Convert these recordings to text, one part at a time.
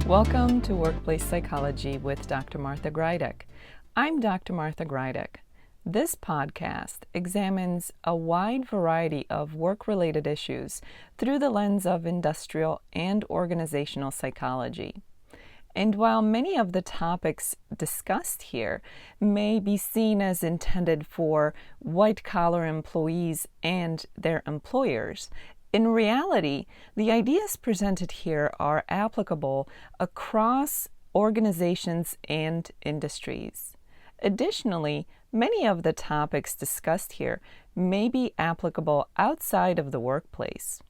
Welcome to Workplace Psychology with Dr. Martha Grajdek. I'm Dr. Martha Grajdek. This podcast examines a wide variety of work-related issues through the lens of industrial and organizational psychology. And while many of the topics discussed here may be seen as intended for white-collar employees and their employers, in reality, the ideas presented here are applicable across organizations and industries. Additionally, many of the topics discussed here may be applicable outside of the workplace.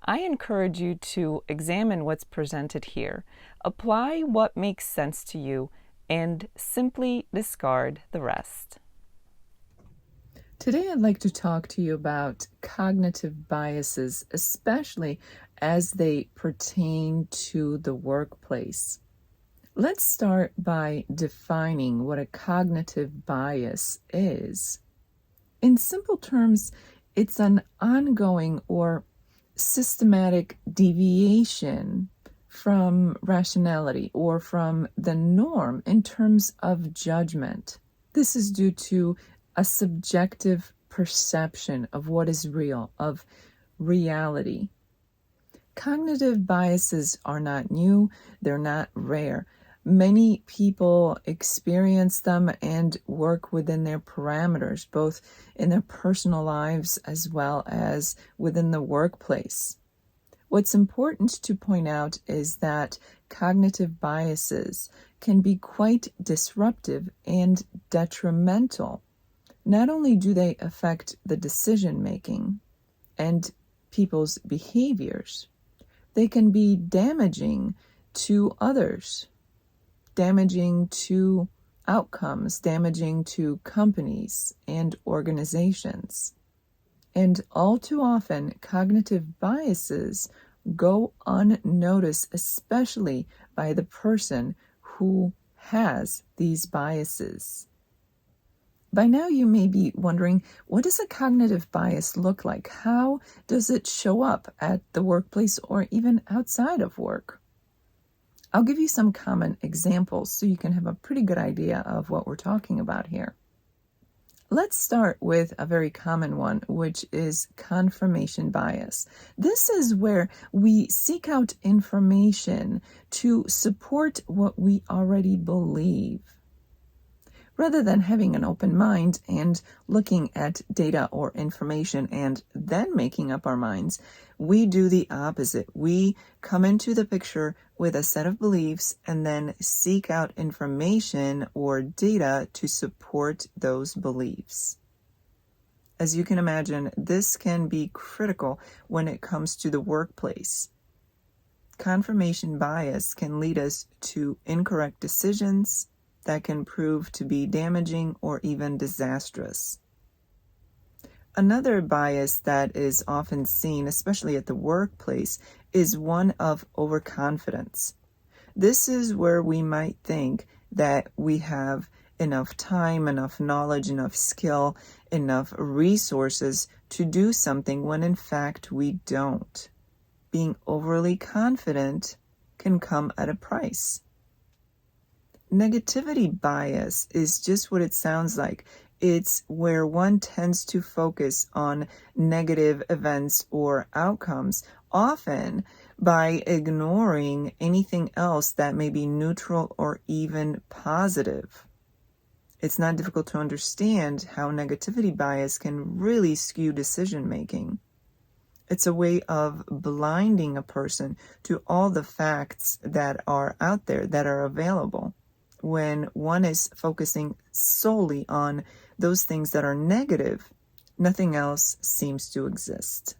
I encourage you to examine what's presented here, apply what makes sense to you, and simply discard the rest. Today I'd like to talk to you about cognitive biases, especially as they pertain to the workplace. Let's start by defining what a cognitive bias is. In simple terms, it's an ongoing or systematic deviation from rationality or from the norm in terms of judgment. This is due to a subjective perception of what is real, of reality. Cognitive biases are not new, they're not rare. Many people experience them and work within their parameters, both in their personal lives as well as within the workplace. What's important to point out is that cognitive biases can be quite disruptive and detrimental. Not only do they affect the decision-making and people's behaviors, they can be damaging to others, damaging to outcomes, damaging to companies and organizations. And all too often, cognitive biases go unnoticed, especially by the person who has these biases. By now you may be wondering, what does a cognitive bias look like? How does it show up at the workplace or even outside of work? I'll give you some common examples so you can have a pretty good idea of what we're talking about here. Let's start with a very common one, which is confirmation bias. This is where we seek out information to support what we already believe. Rather than having an open mind and looking at data or information and then making up our minds, we do the opposite. We come into the picture with a set of beliefs and then seek out information or data to support those beliefs. As you can imagine, this can be critical when it comes to the workplace. Confirmation bias can lead us to incorrect decisions that can prove to be damaging or even disastrous. Another bias that is often seen, especially at the workplace, is one of overconfidence. This is where we might think that we have enough time, enough knowledge, enough skill, enough resources to do something when in fact we don't. Being overly confident can come at a price. Negativity bias is just what it sounds like. It's where one tends to focus on negative events or outcomes, often by ignoring anything else that may be neutral or even positive. It's not difficult to understand how negativity bias can really skew decision-making. It's a way of blinding a person to all the facts that are out there, that are available. When one is focusing solely on those things that are negative, nothing else seems to exist.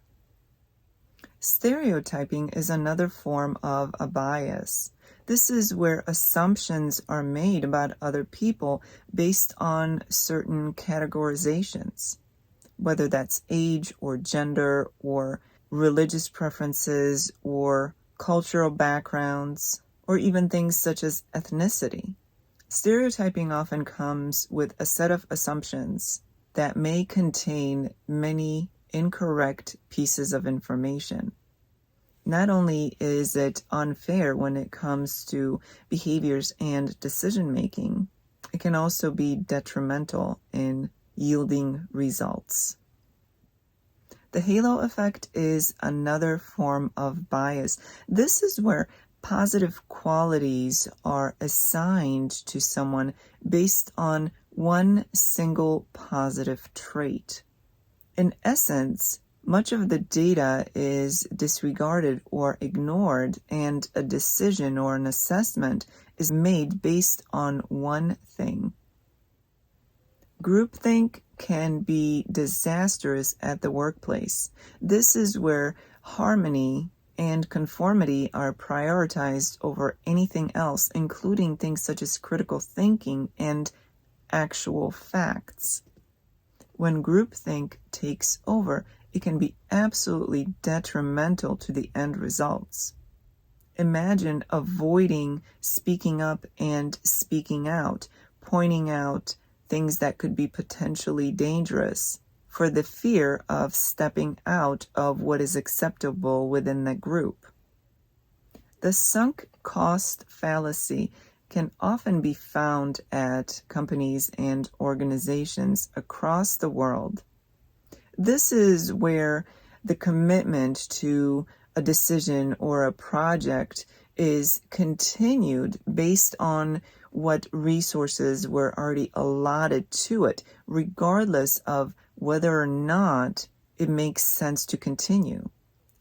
Stereotyping is another form of a bias. This is where assumptions are made about other people based on certain categorizations, whether that's age or gender or religious preferences or cultural backgrounds, or even things such as ethnicity. Stereotyping often comes with a set of assumptions that may contain many incorrect pieces of information. Not only is it unfair when it comes to behaviors and decision making, it can also be detrimental in yielding results. The halo effect is another form of bias. This is where positive qualities are assigned to someone based on one single positive trait. In essence, much of the data is disregarded or ignored, and a decision or an assessment is made based on one thing. Groupthink can be disastrous at the workplace. This is where harmony and conformity are prioritized over anything else, including things such as critical thinking and actual facts. When groupthink takes over, it can be absolutely detrimental to the end results. Imagine avoiding speaking up and speaking out, pointing out things that could be potentially dangerous for the fear of stepping out of what is acceptable within the group. The sunk cost fallacy can often be found at companies and organizations across the world. This is where the commitment to a decision or a project is continued based on what resources were already allotted to it, regardless of whether or not it makes sense to continue,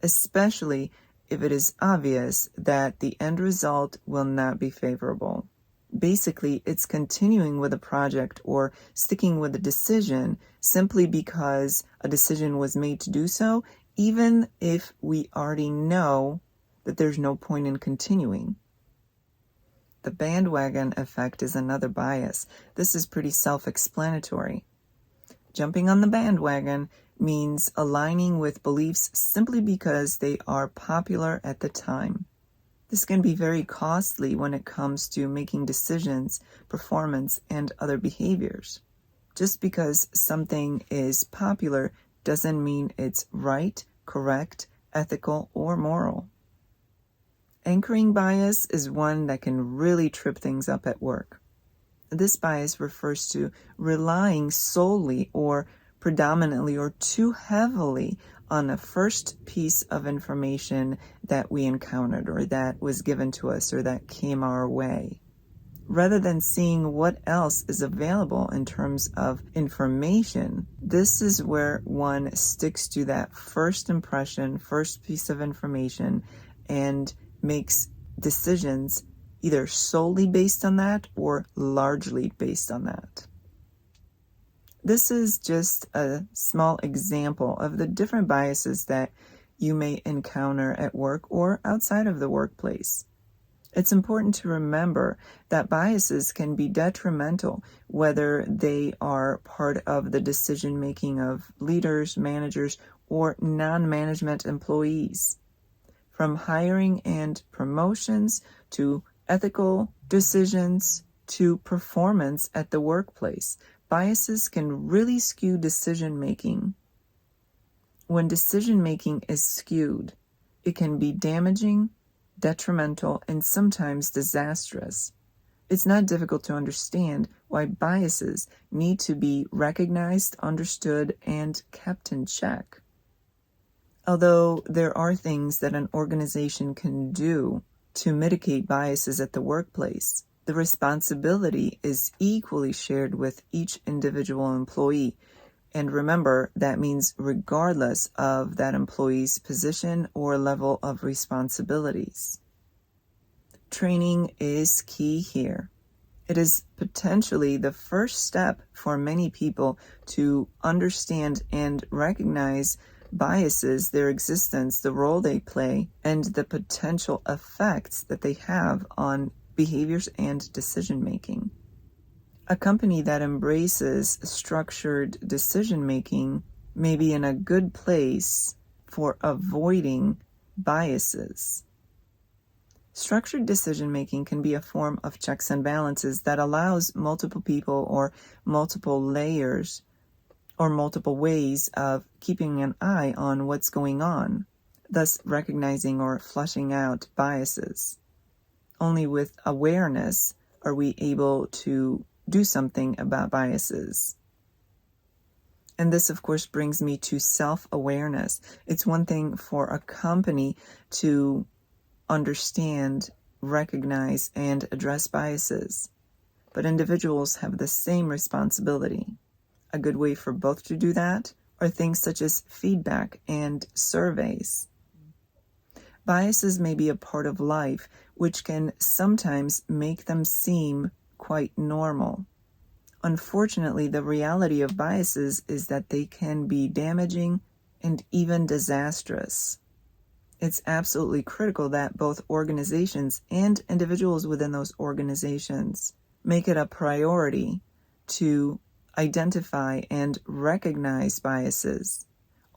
especially if it is obvious that the end result will not be favorable. Basically, it's continuing with a project or sticking with a decision simply because a decision was made to do so, even if we already know that there's no point in continuing. The bandwagon effect is another bias. This is pretty self-explanatory. Jumping on the bandwagon means aligning with beliefs simply because they are popular at the time. This can be very costly when it comes to making decisions, performance, and other behaviors. Just because something is popular doesn't mean it's right, correct, ethical, or moral. Anchoring bias is one that can really trip things up at work. This bias refers to relying solely or predominantly or too heavily on a first piece of information that we encountered or that was given to us or that came our way, rather than seeing what else is available in terms of information. This is where one sticks to that first impression, first piece of information, and makes decisions either solely based on that or largely based on that. This is just a small example of the different biases that you may encounter at work or outside of the workplace. It's important to remember that biases can be detrimental, whether they are part of the decision-making of leaders, managers, or non-management employees. From hiring and promotions to ethical decisions to performance at the workplace, biases can really skew decision-making. When decision-making is skewed, it can be damaging, detrimental, and sometimes disastrous. It's not difficult to understand why biases need to be recognized, understood, and kept in check. Although there are things that an organization can do to mitigate biases at the workplace, the responsibility is equally shared with each individual employee. And remember, that means regardless of that employee's position or level of responsibilities. Training is key here. It is potentially the first step for many people to understand and recognize biases, their existence, the role they play, and the potential effects that they have on behaviors and decision-making. A company that embraces structured decision-making may be in a good place for avoiding biases. Structured decision-making can be a form of checks and balances that allows multiple people or multiple layers or multiple ways of keeping an eye on what's going on. thus recognizing or flushing out biases. Only with awareness are we able to do something about biases. And this, of course, brings me to self-awareness. It's one thing for a company to understand, recognize, and address biases, but individuals have the same responsibility. A good way for both to do that are things such as feedback and surveys. Biases may be a part of life, which can sometimes make them seem quite normal. Unfortunately, the reality of biases is that they can be damaging and even disastrous. It's absolutely critical that both organizations and individuals within those organizations make it a priority to identify and recognize biases.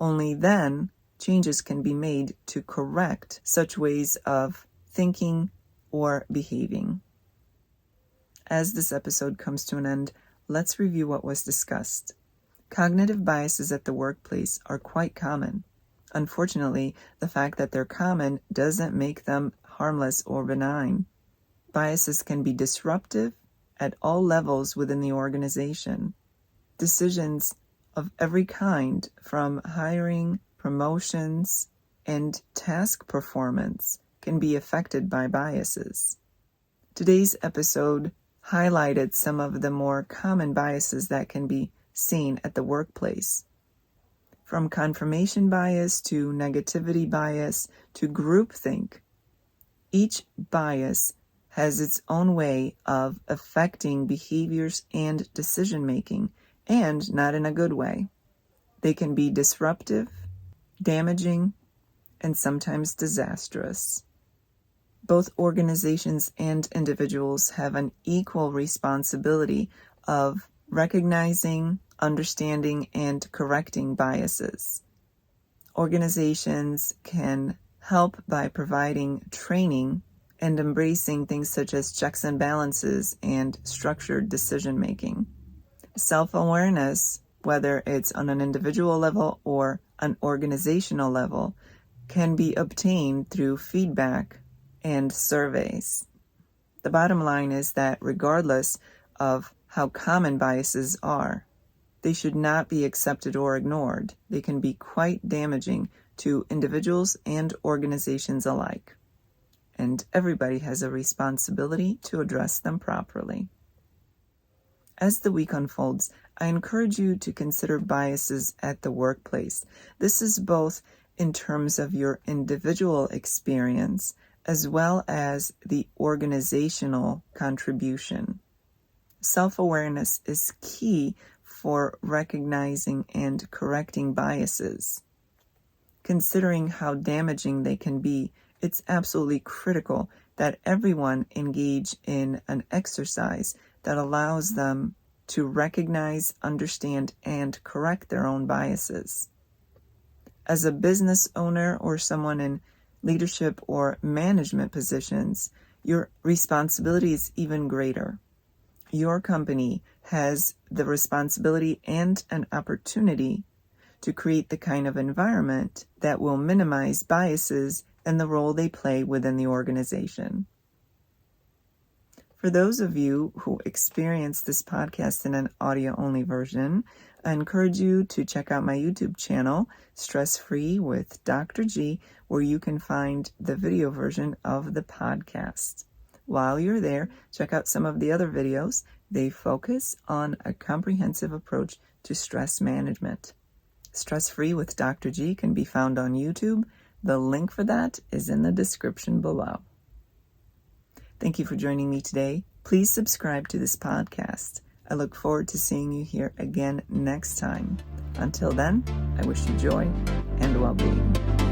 Only then changes can be made to correct such ways of thinking or behaving. As this episode comes to an end, let's review what was discussed. Cognitive biases at the workplace are quite common. Unfortunately, the fact that they're common doesn't make them harmless or benign. Biases can be disruptive at all levels within the organization. Decisions of every kind, from hiring, promotions, and task performance, can be affected by biases. Today's episode highlighted some of the more common biases that can be seen at the workplace. From confirmation bias to negativity bias to groupthink, each bias has its own way of affecting behaviors and decision-making, and not in a good way. They can be disruptive, damaging, and sometimes disastrous. Both organizations and individuals have an equal responsibility of recognizing, understanding, and correcting biases. Organizations can help by providing training and embracing things such as checks and balances and structured decision-making. Self-awareness, whether it's on an individual level or an organizational level, can be obtained through feedback and surveys. The bottom line is that regardless of how common biases are, they should not be accepted or ignored. They can be quite damaging to individuals and organizations alike. And everybody has a responsibility to address them properly. As the week unfolds, I encourage you to consider biases at the workplace. This is both in terms of your individual experience as well as the organizational contribution. Self-awareness is key for recognizing and correcting biases. Considering how damaging they can be, it's absolutely critical that everyone engage in an exercise that allows them to recognize, understand, and correct their own biases. As a business owner or someone in leadership or management positions, your responsibility is even greater. Your company has the responsibility and an opportunity to create the kind of environment that will minimize biases and the role they play within the organization. For those of you who experience this podcast in an audio-only version, I encourage you to check out my YouTube channel, Stress Free with Dr. G, where you can find the video version of the podcast. While you're there, check out some of the other videos. They focus on a comprehensive approach to stress management. Stress Free with Dr. G can be found on YouTube. The link for that is in the description below. Thank you for joining me today. Please subscribe to this podcast. I look forward to seeing you here again next time. Until then, I wish you joy and well-being.